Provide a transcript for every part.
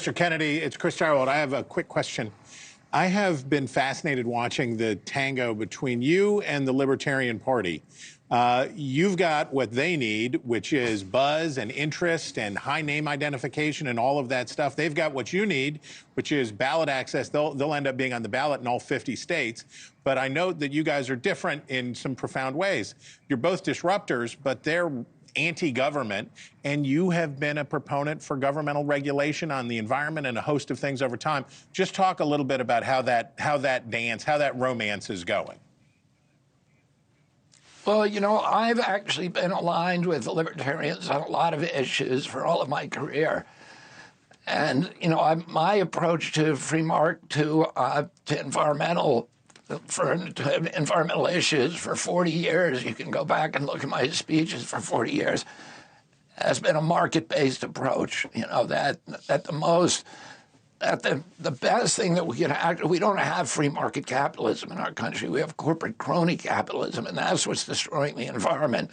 Mr. Kennedy, it's Chris Jarwold. I have a quick question. I have been fascinated watching the tango between you and the Libertarian Party. You've got what they need, which is buzz and interest and high name identification and all of that stuff. They've got what you need, which is ballot access. They'll end up being on the ballot in all 50 states. But I note that you guys are different in some profound ways. You're both disruptors, but they're anti-government, and you have been a proponent for governmental regulation on the environment and a host of things over time. Just talk a little bit about how that romance is going. Well, you know, I've actually been aligned with the Libertarians on a lot of issues for all of my career. And, you know, my approach to free market, to environmental issues for 40 years, you can go back and look at my speeches for 40 years, has been a market-based approach. You know, that the best thing that we can act, we don't have free market capitalism in our country. We have corporate crony capitalism, and that's what's destroying the environment.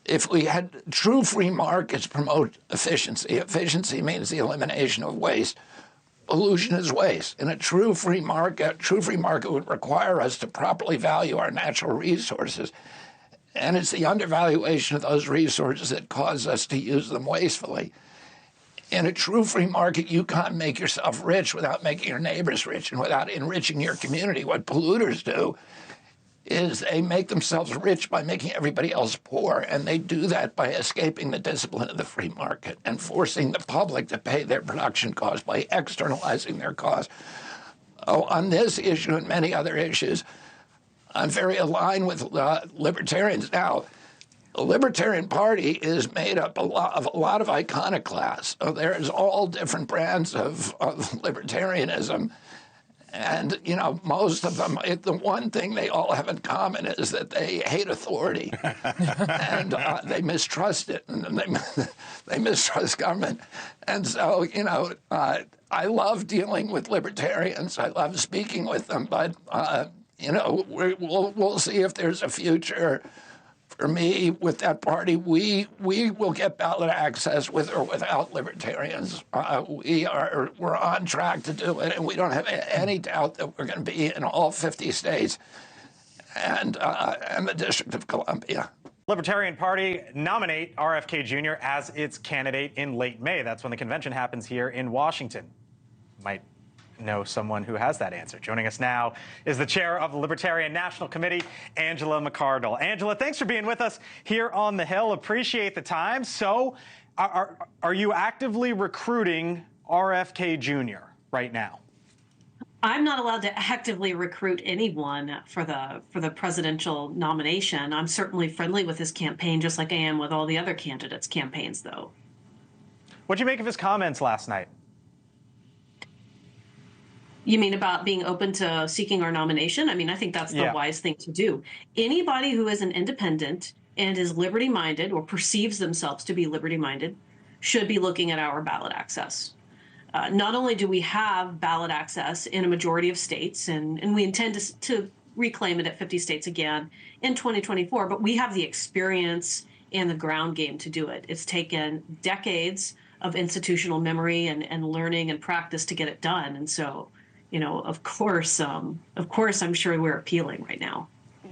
If we had true free markets promote efficiency, efficiency means the elimination of waste. Pollution is waste. And a true free market would require us to properly value our natural resources. And it's the undervaluation of those resources that cause us to use them wastefully. In a true free market, you can't make yourself rich without making your neighbors rich and without enriching your community. What polluters do is they make themselves rich by making everybody else poor, and they do that by escaping the discipline of the free market and forcing the public to pay their production costs by externalizing their costs. Oh, on this issue and many other issues, I'm very aligned with libertarians. Now, the Libertarian Party is made up of a lot of iconoclasts. So there's all different brands of libertarianism. And, you know, most of them, the one thing they all have in common is that they hate authority. And they mistrust it. And they mistrust government. And so, you know, I love dealing with libertarians. I love speaking with them. But, you know, we'll see if there's a future. For me, with that party, we will get ballot access with or without libertarians. We're on track to do it, and we don't have any doubt that we're going to be in all 50 states and the District of Columbia. Libertarian Party nominate RFK Jr. as its candidate in late May. That's when the convention happens here in Washington. Might know someone who has that answer. Joining us now is the chair of the Libertarian National Committee, Angela McArdle. Angela, thanks for being with us here on the Hill. Appreciate the time. So are you actively recruiting RFK Jr. right now? I'm not allowed to actively recruit anyone for the presidential nomination. I'm certainly friendly with his campaign, just like I am with all the other candidates' campaigns, though. What'd you make of his comments last night? You mean about being open to seeking our nomination? I mean, I think that's the wise thing to do. Anybody who is an independent and is liberty-minded or perceives themselves to be liberty-minded should be looking at our ballot access. Not only do we have ballot access in a majority of states, and we intend to reclaim it at 50 states again in 2024, but we have the experience and the ground game to do it. It's taken decades of institutional memory and learning and practice to get it done. And so, you know, of course, I'm sure we're appealing right now.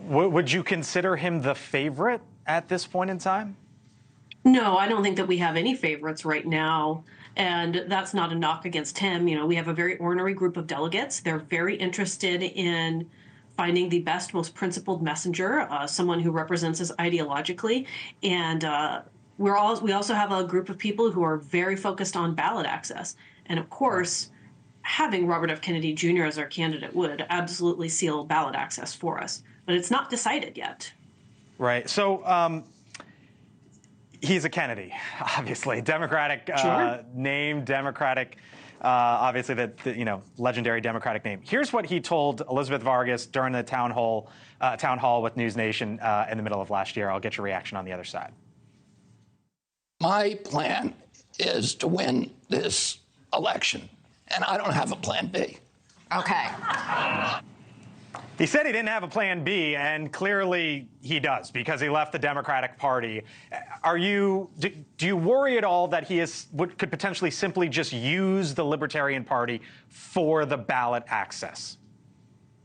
Would you consider him the favorite at this point in time? No, I don't think that we have any favorites right now. And that's not a knock against him. You know, we have a very ornery group of delegates. They're very interested in finding the best, most principled messenger, someone who represents us ideologically. And we also have a group of people who are very focused on ballot access. And of course, having Robert F. Kennedy Jr. as our candidate would absolutely seal ballot access for us. But it's not decided yet. Right. So he's a Kennedy, obviously. Democratic name, Democratic, obviously the legendary Democratic name. Here's what he told Elizabeth Vargas during the town hall with News Nation in the middle of last year. I'll get your reaction on the other side. My plan is to win this election, and I don't have a plan B. Okay. He said he didn't have a plan B, and clearly he does, because he left the Democratic Party. Do you worry at all that he could potentially simply just use the Libertarian Party for the ballot access?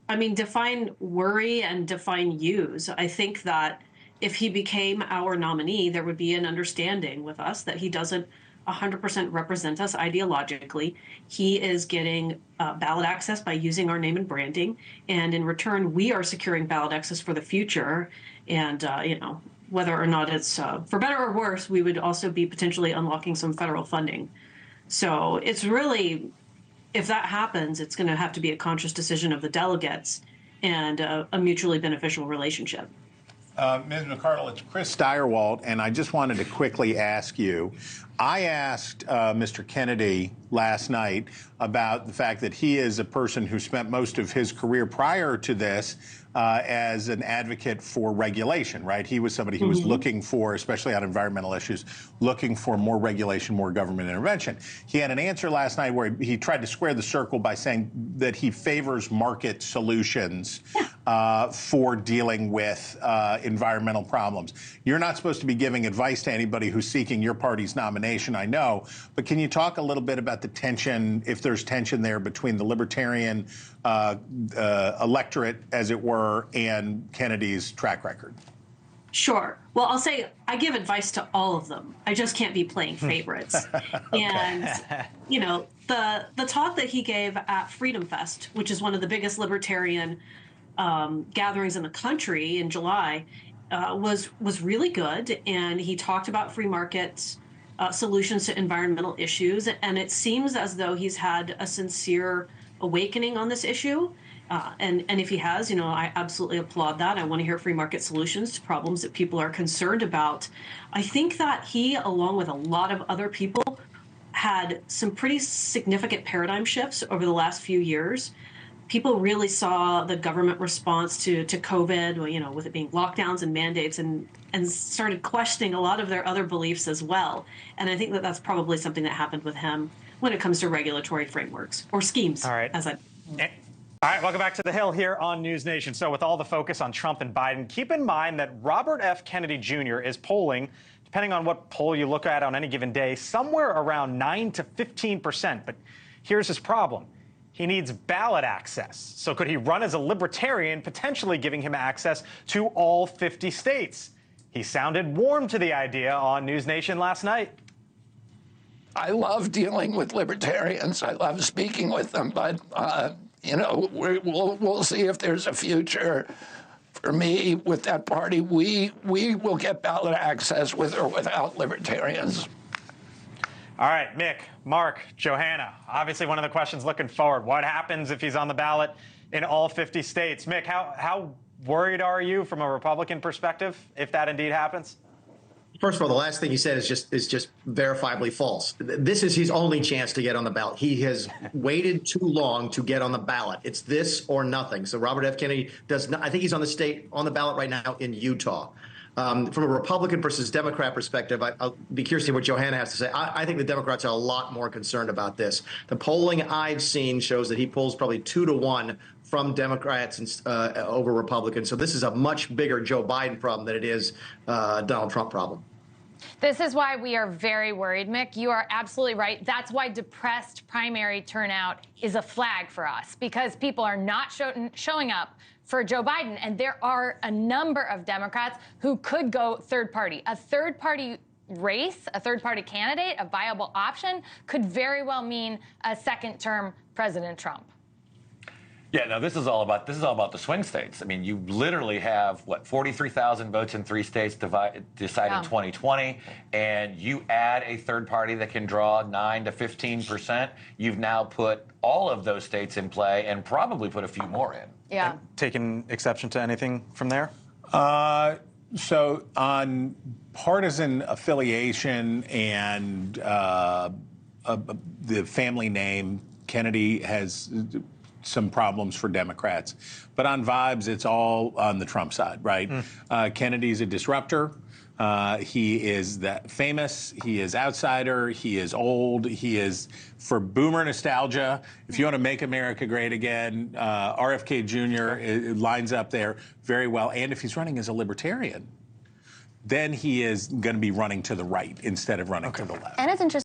I mean, define worry and define use. I think that if he became our nominee, there would be an understanding with us that he doesn't 100% represent us ideologically. He is getting ballot access by using our name and branding. And in return, we are securing ballot access for the future. And, you know, whether or not it's for better or worse, we would also be potentially unlocking some federal funding. So it's really, if that happens, it's going to have to be a conscious decision of the delegates and a mutually beneficial relationship. Ms. McCardle, it's Chris Steyerwalt, and I just wanted to quickly ask you. I asked Mr. Kennedy last night about the fact that he is a person who spent most of his career prior to this as an advocate for regulation, right? He was somebody who was looking for, especially on environmental issues, looking for more regulation, more government intervention. He had an answer last night where he tried to square the circle by saying that he favors market solutions for dealing with environmental problems. You're not supposed to be giving advice to anybody who's seeking your party's nomination, I know, but can you talk a little bit about the tension, if there's tension there, between the Libertarian electorate, as it were, and Kennedy's track record? Sure. Well, I'll say I give advice to all of them. I just can't be playing favorites. Okay. And, you know, the talk that he gave at Freedom Fest, which is one of the biggest libertarian gatherings in the country in July, was really good. And he talked about free markets, solutions to environmental issues. And it seems as though he's had a sincere awakening on this issue. And if he has, you know, I absolutely applaud that. I want to hear free market solutions to problems that people are concerned about. I think that he, along with a lot of other people, had some pretty significant paradigm shifts over the last few years. People really saw the government response to COVID, you know, with it being lockdowns and mandates, and started questioning a lot of their other beliefs as well. And I think that that's probably something that happened with him when it comes to regulatory frameworks or schemes. All right. All right, welcome back to The Hill here on News Nation. So with all the focus on Trump and Biden, keep in mind that Robert F. Kennedy Jr. is polling, depending on what poll you look at on any given day, somewhere around 9 to 15%. But here's his problem. He needs ballot access. So could he run as a libertarian, potentially giving him access to all 50 states? He sounded warm to the idea on News Nation last night. I love dealing with libertarians. I love speaking with them, but you know, we'll see if there's a future for me with that party. We will get ballot access with or without libertarians. All right, Mick, Mark, Johanna, obviously one of the questions looking forward, what happens if he's on the ballot in all 50 states? Mick, how worried are you from a Republican perspective if that indeed happens? First of all, the last thing you said is just verifiably false. This is his only chance to get on the ballot. He has waited too long to get on the ballot. It's this or nothing. So Robert F. Kennedy does not. I think he's on the ballot right now in Utah. From a Republican versus Democrat perspective, I'll be curious to hear what Johanna has to say. I think the Democrats are a lot more concerned about this. The polling I've seen shows that he polls probably 2-to-1 from Democrats over Republicans. So this is a much bigger Joe Biden problem than it is a Donald Trump problem. This is why we are very worried, Mick. You are absolutely right. That's why depressed primary turnout is a flag for us, because people are not showing up for Joe Biden. And there are a number of Democrats who could go third party. A third party race, a third party candidate, a viable option could very well mean a second term President Trump. Yeah, no, this is all about the swing states. I mean, you literally have, what, 43,000 votes in 3 states decide in 2020, and you add a third party that can draw 9 to 15%. You've now put all of those states in play and probably put a few more in. Yeah. Taking exception to anything from there? So on partisan affiliation and the family name, Kennedy has some problems for Democrats. But on vibes, it's all on the Trump side, right? Kennedy's a disruptor. He is that famous. He is outsider. He is old. He is for boomer nostalgia. If you want to make America great again, RFK Jr. It lines up there very well. And if he's running as a libertarian, then he is going to be running to the right instead of running to the left. And it's interesting.